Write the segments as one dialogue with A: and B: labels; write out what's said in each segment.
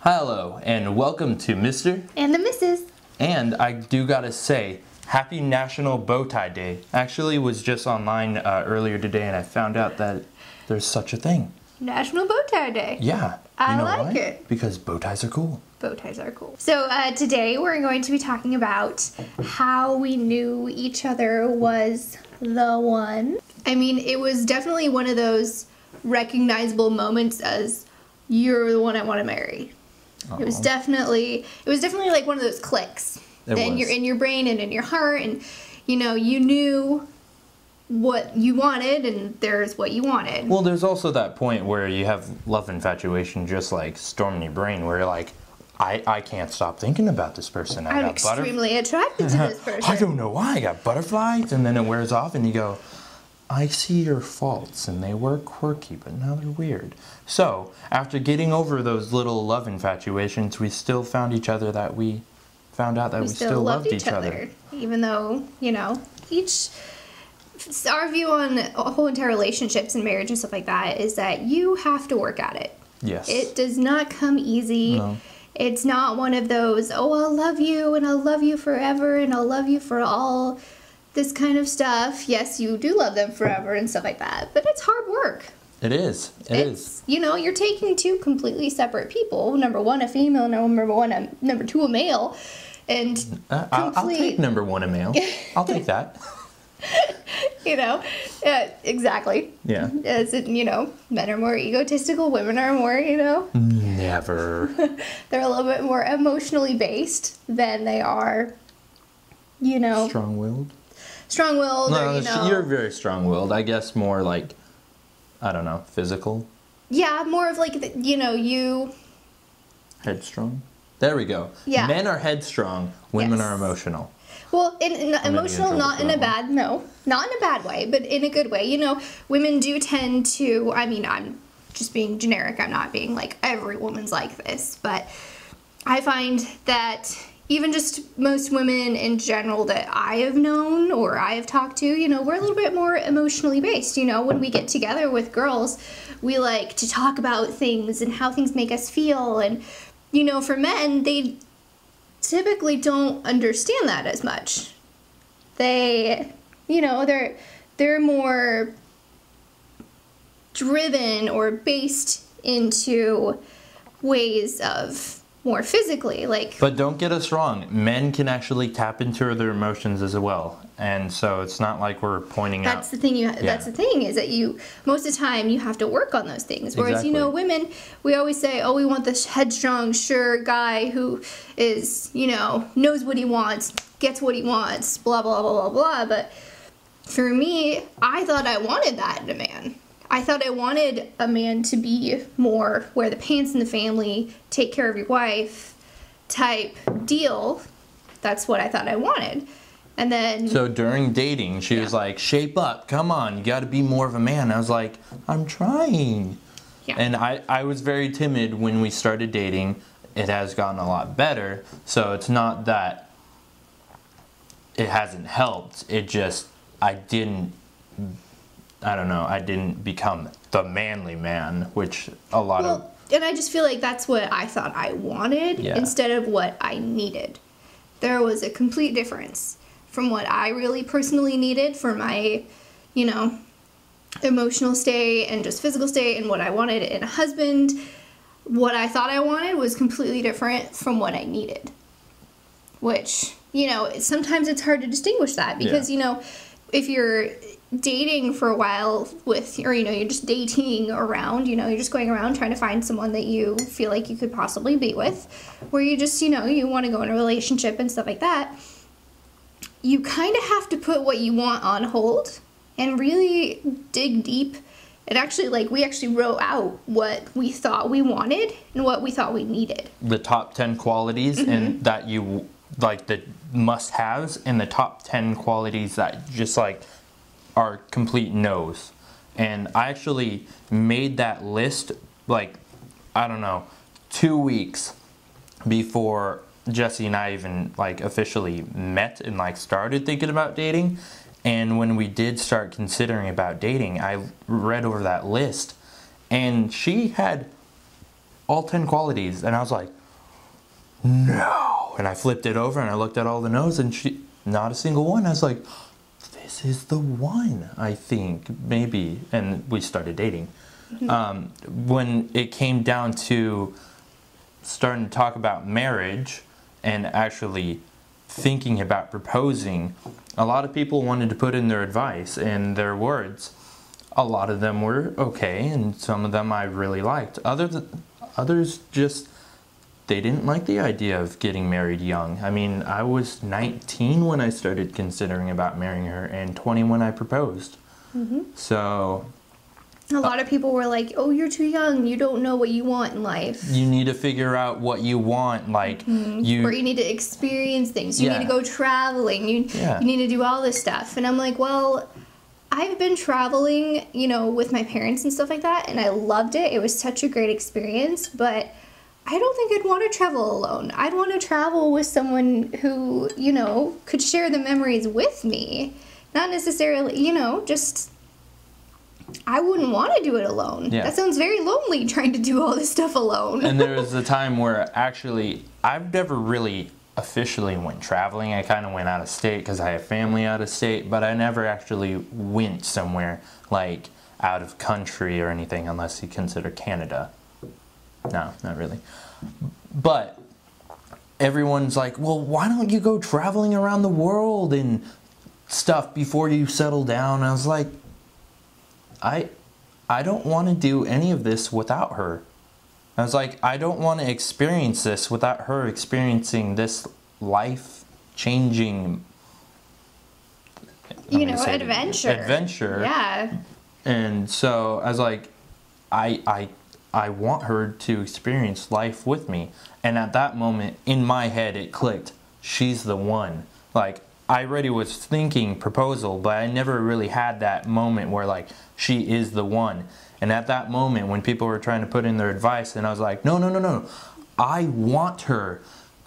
A: Hello, and welcome to Mr.
B: And the Mrs.
A: And I do gotta say, happy National Bow Tie Day. Actually was just online earlier today and I found out that there's such a thing.
B: National Bow Tie Day.
A: Yeah.
B: I
A: You know
B: like
A: why?
B: it.
A: Because bow ties are cool.
B: Bow ties are cool. So today we're going to be talking about how we knew each other was the one. I mean, it was definitely one of those recognizable moments as you're the one I want to marry. It was definitely like one of those clicks. You're in your brain and in your heart, and you knew what you wanted, and there's what you wanted.
A: Well, there's also that point where you have love infatuation, just like storm in your brain, where you're like, I can't stop thinking about this person.
B: I'm extremely attracted to this person.
A: I don't know why. I got butterflies, and then it wears off, and you go, I see your faults, and they were quirky, but now they're weird. So, after getting over those little love infatuations, we still found each other that we found out that we still loved each other.
B: Even though, our view on whole entire relationships and marriage and stuff like that is that you have to work at it.
A: Yes.
B: It does not come easy.
A: No.
B: It's not one of those, oh, I'll love you and I'll love you forever and I'll love you for all this kind of stuff. Yes, you do love them forever and stuff like that, but it's hard work.
A: It is. It is.
B: You're taking two completely separate people. Number one, a female. Number two, a male. And
A: I'll take number one, a male. I'll take that.
B: Exactly.
A: Yeah.
B: As men are more egotistical, women are more,
A: Never.
B: they're a little bit more emotionally based than they are,
A: Strong-willed?
B: Strong-willed,
A: No, you're very strong-willed. I guess more like, I don't know, physical?
B: Yeah, more of like, you...
A: Headstrong? There we go.
B: Yeah.
A: Men are headstrong, women
B: Yes.
A: are emotional.
B: Well, emotional, not in a bad way, but in a good way. Women do tend to, I'm just being generic, I'm not being like every woman's like this, but I find that even just most women in general that I have known or I have talked to, we're a little bit more emotionally based. When we get together with girls, we like to talk about things and how things make us feel, and, for men, they typically don't understand that as much. They, they're more driven or based into ways of more physically, like...
A: But don't get us wrong, men can actually tap into their emotions as well. And so it's not like we're pointing out...
B: That's the thing, that's the thing, is that most of the time, you have to work on those things. Whereas,
A: Exactly.
B: Women, we always say, oh, we want this headstrong, sure guy who is, knows what he wants, gets what he wants, blah, blah, blah, blah, blah. But for me, I thought I wanted that in a man. I thought I wanted a man to be more wear the pants in the family, take care of your wife type deal. That's what I thought I wanted. And then...
A: So during dating, she was like, shape up, come on, you gotta be more of a man. I was like, I'm trying.
B: Yeah.
A: And I was very timid when we started dating. It has gotten a lot better. So it's not that it hasn't helped. It just, I didn't become the manly man, which a lot of...
B: And I just feel like that's what I thought I wanted instead of what I needed. There was a complete difference from what I really personally needed for my, emotional state and just physical state, and what I wanted in a husband. What I thought I wanted was completely different from what I needed. Which, sometimes it's hard to distinguish that because, if you're dating for a while you're just dating around, you're just going around trying to find someone that you feel like you could possibly be with, where you just, you want to go in a relationship and stuff like that, you kind of have to put what you want on hold and really dig deep. And actually, we actually wrote out what we thought we wanted and what we thought we needed. The
A: top 10 qualities and that you, the must-haves, and the top 10 qualities that just, are complete no's. And I actually made that list, 2 weeks before Jesse and I even officially met and started thinking about dating. And when we did start considering about dating, I read over that list, and she had all 10 qualities. And I was like, no. And I flipped it over and I looked at all the no's and not a single one. I was like, this is the one, I think, maybe. And we started dating. When it came down to starting to talk about marriage and actually thinking about proposing, a lot of people wanted to put in their advice and their words. A lot of them were okay, and some of them I really liked. Others just, they didn't like the idea of getting married young. I mean, I was 19 when I started considering about marrying her, and 20 when I proposed. So
B: a lot of people were like, oh, you're too young, you don't know what you want in life.
A: You need to figure out what you want, like
B: or you need to experience things, you need to go traveling, you need to do all this stuff. And I'm like, well, I've been traveling, you know, with my parents and stuff like that, and I loved it. It was such a great experience, but I don't think I'd want to travel alone. I'd want to travel with someone who, you know, could share the memories with me. Not necessarily, you know, just, I wouldn't want to do it alone.
A: Yeah.
B: That sounds very lonely, trying to do all this stuff alone.
A: And there was a time where actually, I've never really officially went traveling. I kind of went out of state because I have family out of state, but I never actually went somewhere like out of country or anything, unless you consider Canada. No, not really. But everyone's like, well, why don't you go traveling around the world and stuff before you settle down? I was like, I don't want to do any of this without her. I was like, I don't want to experience this without her experiencing this life-changing,
B: you know, adventure. Yeah.
A: And so I was like, I want her to experience life with me. And at that moment, in my head, it clicked. She's the one. Like, I already was thinking proposal, but I never really had that moment where, like, she is the one. And at that moment, when people were trying to put in their advice, and I was like, no. I want her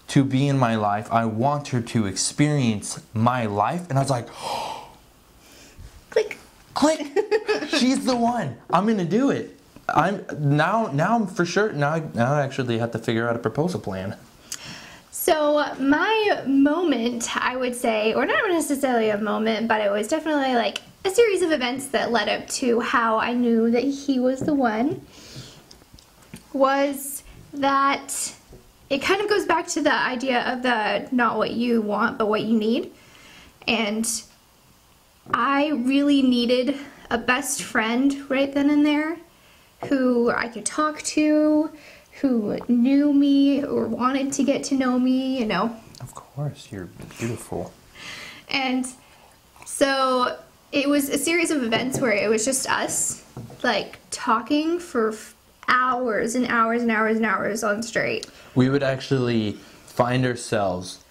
A: to be in my life. I want her to experience my life. And I was like,
B: click.
A: She's the one. I'm going to do it. I'm for sure. Now I actually have to figure out a proposal plan.
B: So my moment, I would say, or not necessarily a moment, but it was definitely like a series of events that led up to how I knew that he was the one, was that it kind of goes back to the idea of the not what you want, but what you need. And I really needed a best friend right then and there who I could talk to, who knew me or wanted to get to know me, you know.
A: Of course, you're beautiful.
B: And so it was a series of events where it was just us, like, talking for hours and hours and hours and hours on straight.
A: We would actually find ourselves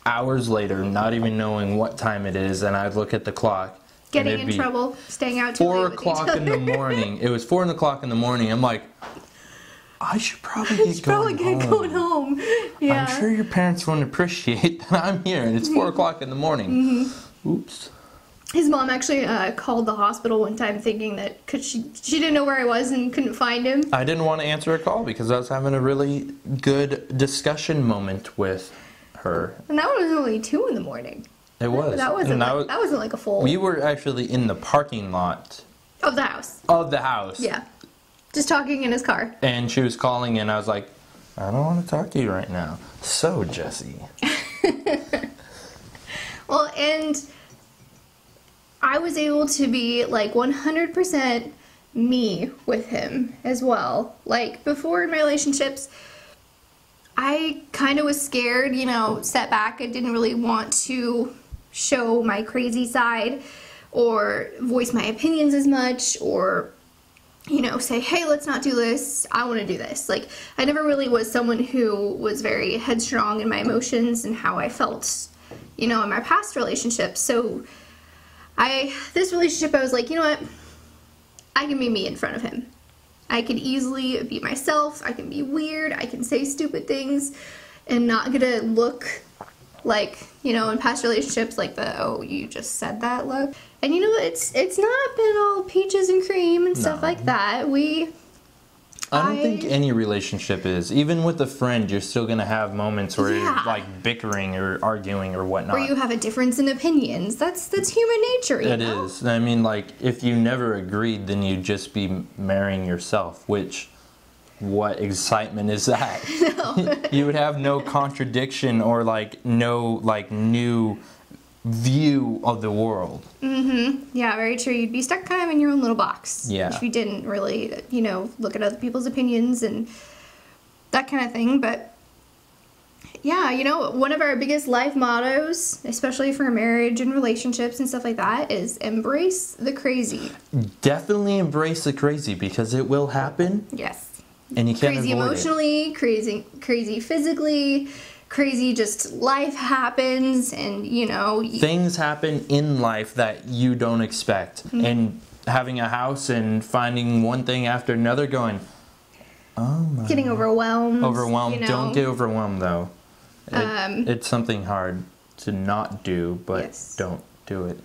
A: hours later, not even knowing what time it is, and I'd look at the clock.
B: Getting in trouble, staying out too late
A: 4
B: with each
A: o'clock
B: other.
A: in the morning. It was 4 o'clock in the morning. I'm like, I should probably get
B: going home. Yeah.
A: I'm sure your parents won't appreciate that I'm here and it's 4 o'clock in the morning. Oops.
B: His mom actually called the hospital one time thinking that, cause she didn't know where I was and couldn't find him.
A: I didn't want to answer a call because I was having a really good discussion moment with her.
B: And that was only 2 in the morning.
A: It was.
B: That wasn't like a full.
A: We were actually in the parking lot.
B: Of the house.
A: Of the house.
B: Yeah. Just talking in his car.
A: And she was calling and I was like, I don't want to talk to you right now. So, Jesse.
B: Well, and I was able to be like 100% me with him as well. Like, before in my relationships, I kind of was scared, you know, set back. I didn't really want to show my crazy side or voice my opinions as much or, you know, say, hey, let's not do this. I want to do this. Like, I never really was someone who was very headstrong in my emotions and how I felt, you know, in my past relationships. So this relationship, I was like, you know what? I can be me in front of him. I can easily be myself. I can be weird. I can say stupid things and not gonna look like, you know, in past relationships, like the, oh, you just said that look. And you know, it's not been all peaches and cream and stuff like that. We
A: I don't think any relationship is. Even with a friend, you're still gonna have moments where
B: Yeah.
A: you're like bickering or arguing or whatnot.
B: Where you have a difference in opinions. That's human nature, you
A: It
B: know?
A: is. I mean, like, if you never agreed, then you'd just be marrying yourself, which, what excitement is that?
B: No.
A: You would have no contradiction or, like, no, like, new view of the world.
B: Yeah, very true. You'd be stuck kind of in your own little box.
A: Yeah.
B: If you didn't really, you know, look at other people's opinions and that kind of thing. But yeah, you know, one of our biggest life mottos, especially for marriage and relationships and stuff like that, is embrace the crazy.
A: Definitely embrace the crazy because it will happen
B: Yes.
A: and you can't
B: Crazy
A: avoid
B: emotionally, crazy physically, crazy just life happens and, you know,
A: it. Things happen in life that you don't expect. And having a house and finding one thing after another going, oh my.
B: getting overwhelmed.
A: Overwhelmed.
B: You know?
A: Don't get overwhelmed though.
B: Um,
A: It's something hard to not do, but
B: Yes.
A: don't do it.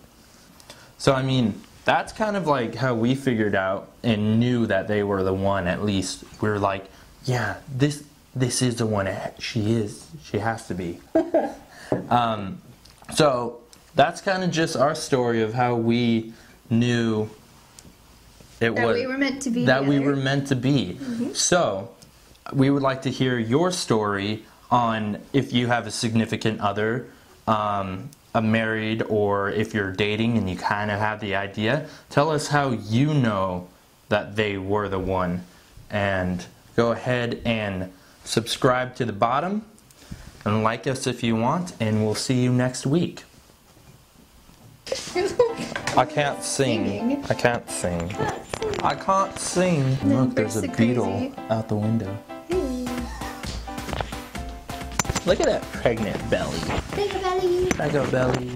A: So I mean, that's kind of like how we figured out and knew that they were the one. At least we were like, yeah, this is the one. She is. She has to be. So that's kind of just our story of how we knew it
B: that
A: was
B: we were meant to be
A: that we
B: together.
A: were meant to be. So we would like to hear your story on if you have a significant other, a married, or if you're dating and you kind of have the idea. Tell us how you know that they were the one, and go ahead and subscribe to the bottom and like us if you want, and we'll see you next week. I can't sing.
B: Singing.
A: I can't sing. I can't sing. Look, there's a
B: Embrace the
A: beetle
B: crazy.
A: out the window. Look at that pregnant belly.
B: Think about it.
A: Like a belly.